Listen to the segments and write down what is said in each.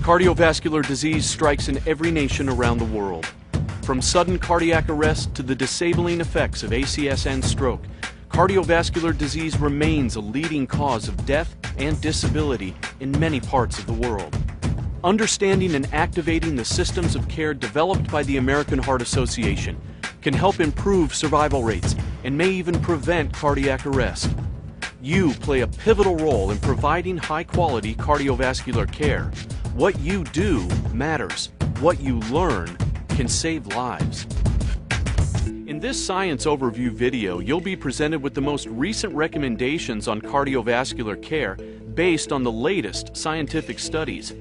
Cardiovascular disease strikes in every nation around the world. From sudden cardiac arrest to the disabling effects of ACS and stroke, cardiovascular disease remains a leading cause of death and disability in many parts of the world. Understanding and activating the systems of care developed by the American Heart Association can help improve survival rates and may even prevent cardiac arrest. You play a pivotal role in providing high-quality cardiovascular care. What you do matters. What you learn can save lives. In this science overview video, you'll be presented with the most recent recommendations on cardiovascular care based on the latest scientific studies.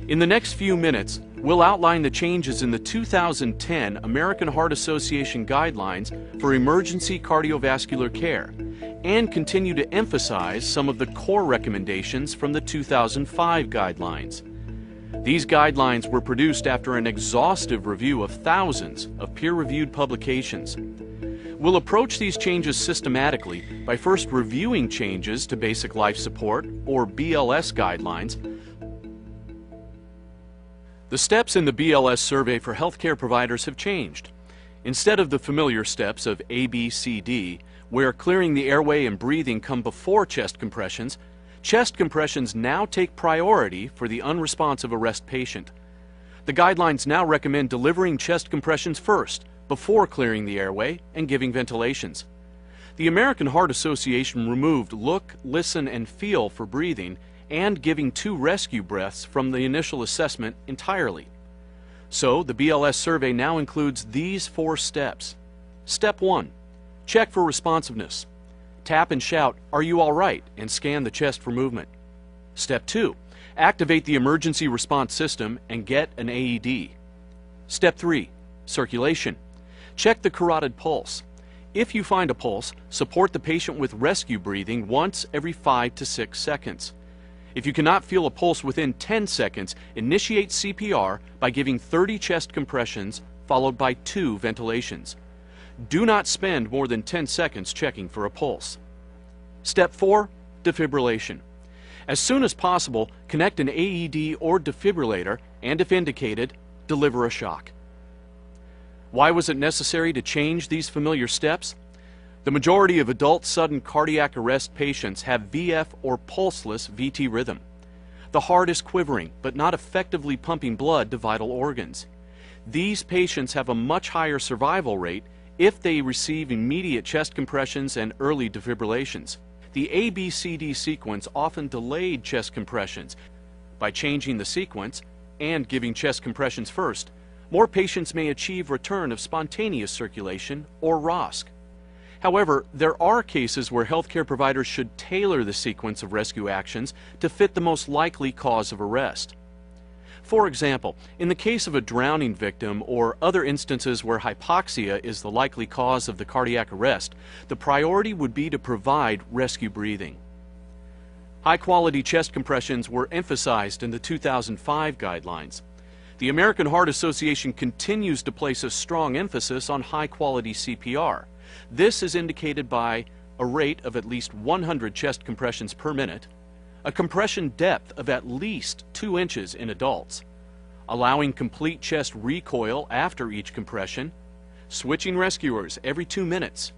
In the next few minutes, we'll outline the changes in the 2010 American Heart Association guidelines for emergency cardiovascular care and continue to emphasize some of the core recommendations from the 2005 guidelines. These guidelines were produced after an exhaustive review of thousands of peer-reviewed publications. We'll approach these changes systematically by first reviewing changes to basic life support, or BLS guidelines. The steps in the BLS survey for healthcare providers have changed. Instead of the familiar steps of A, B, C, D, where clearing the airway and breathing come before chest compressions now take priority for the unresponsive arrest patient. The guidelines now recommend delivering chest compressions first, before clearing the airway and giving ventilations. The American Heart Association removed look, listen, and feel for breathing and giving 2 rescue breaths from the initial assessment entirely. So the BLS survey now includes these 4 steps. Step 1. Check for responsiveness. Tap and shout, "Are you all right?" and scan the chest for movement. Step 2. Activate the emergency response system and get an AED. Step 3. Circulation. Check the carotid pulse. If you find a pulse, support the patient with rescue breathing once every 5 to 6 seconds. If you cannot feel a pulse within 10 seconds, initiate CPR by giving 30 chest compressions followed by 2 ventilations. Do not spend more than 10 seconds checking for a pulse. Step 4. Defibrillation. As soon as possible, connect an AED or defibrillator and, if indicated, deliver a shock. Why was it necessary to change these familiar steps? The majority of adult sudden cardiac arrest patients have VF or pulseless VT rhythm. The heart is quivering but not effectively pumping blood to vital organs. These patients have a much higher survival rate if they receive immediate chest compressions and early defibrillations. The ABCD sequence often delayed chest compressions. By changing the sequence and giving chest compressions first, more patients may achieve return of spontaneous circulation, or ROSC. However, there are cases where healthcare providers should tailor the sequence of rescue actions to fit the most likely cause of arrest. For example, in the case of a drowning victim or other instances where hypoxia is the likely cause of the cardiac arrest, the priority would be to provide rescue breathing. High-quality chest compressions were emphasized in the 2005 guidelines. The American Heart Association continues to place a strong emphasis on high-quality CPR. This is indicated by a rate of at least 100 chest compressions per minute, a compression depth of at least 2 inches in adults, allowing complete chest recoil after each compression, switching rescuers every 2 minutes,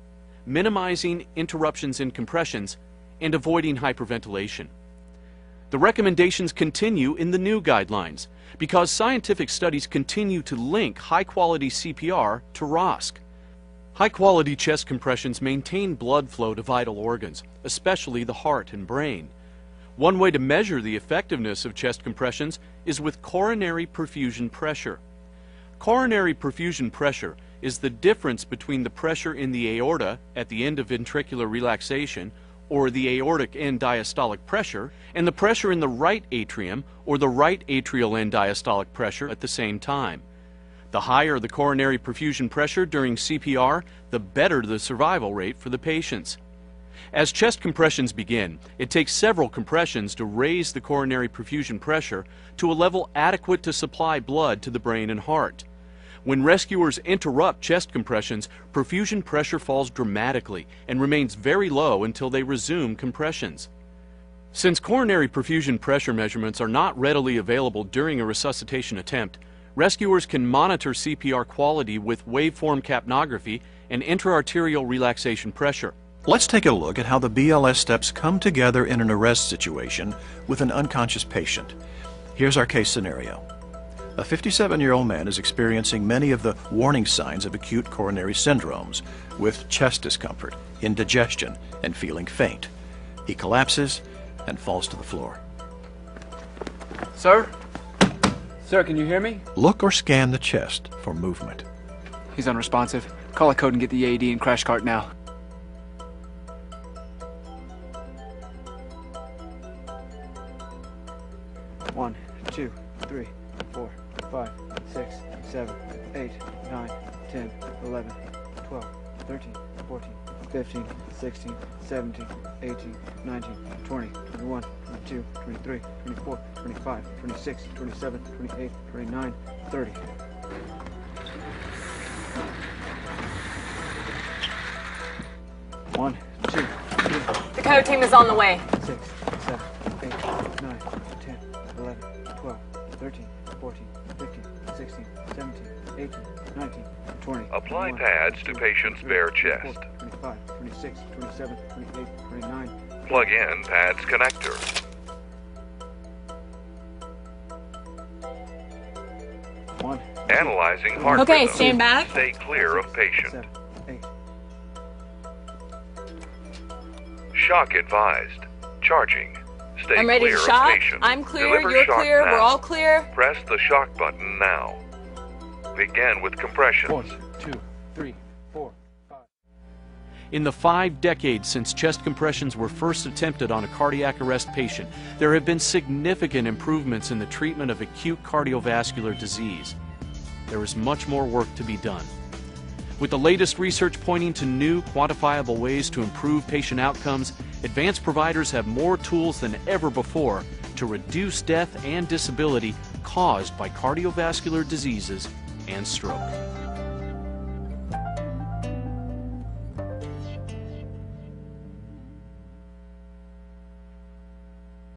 minimizing interruptions in compressions, and avoiding hyperventilation. The recommendations continue in the new guidelines because scientific studies continue to link high-quality CPR to ROSC. High-quality chest compressions maintain blood flow to vital organs, especially the heart and brain. One way to measure the effectiveness of chest compressions is with coronary perfusion pressure. Coronary perfusion pressure is the difference between the pressure in the aorta at the end of ventricular relaxation, or the aortic end diastolic pressure, and the pressure in the right atrium, or the right atrial end diastolic pressure at the same time. The higher the coronary perfusion pressure during CPR, the better the survival rate for the patients. As chest compressions begin, it takes several compressions to raise the coronary perfusion pressure to a level adequate to supply blood to the brain and heart. When rescuers interrupt chest compressions, perfusion pressure falls dramatically and remains very low until they resume compressions. Since coronary perfusion pressure measurements are not readily available during a resuscitation attempt, rescuers can monitor CPR quality with waveform capnography and intra-arterial relaxation pressure. Let's take a look at how the BLS steps come together in an arrest situation with an unconscious patient. Here's our case scenario. A 57-year-old man is experiencing many of the warning signs of acute coronary syndromes, with chest discomfort, indigestion, and feeling faint. He collapses and falls to the floor. Sir? Sir, can you hear me? Look or scan the chest for movement. He's unresponsive. Call a code and get the AED and crash cart now. One, 2, 3, 4, 5, 6, 7, 8, 9, 10, 11, 12, 13, 14, 15, 16, 17, 18, 19, 20, 21, 22, 23, 24, 25, 26, 27, 28, 29, 30. One, 2, 3, The code team is on the way. 6, 7, 8, 9, 10, 11, 12, 13, 14, 15, 16, 17, 18, 19, 20. Apply pads to patient's bare chest. 25, 26, 27, 28, 29. Plug in pads connector. One. Analyzing heart Okay, rhythm. stand back. Stay clear of patient. 7, 8. Shock advised. Charging. Stay I'm ready clear to of shock. patient. I'm clear, Deliver you're shock clear, now. we're all clear. Press the shock button now. Begin with compressions. 1, 2, 3, 4, 5. In the 5 decades since chest compressions were first attempted on a cardiac arrest patient, there have been significant improvements in the treatment of acute cardiovascular disease. There is much more work to be done. With the latest research pointing to new, quantifiable ways to improve patient outcomes, advanced providers have more tools than ever before to reduce death and disability caused by cardiovascular diseases and stroke.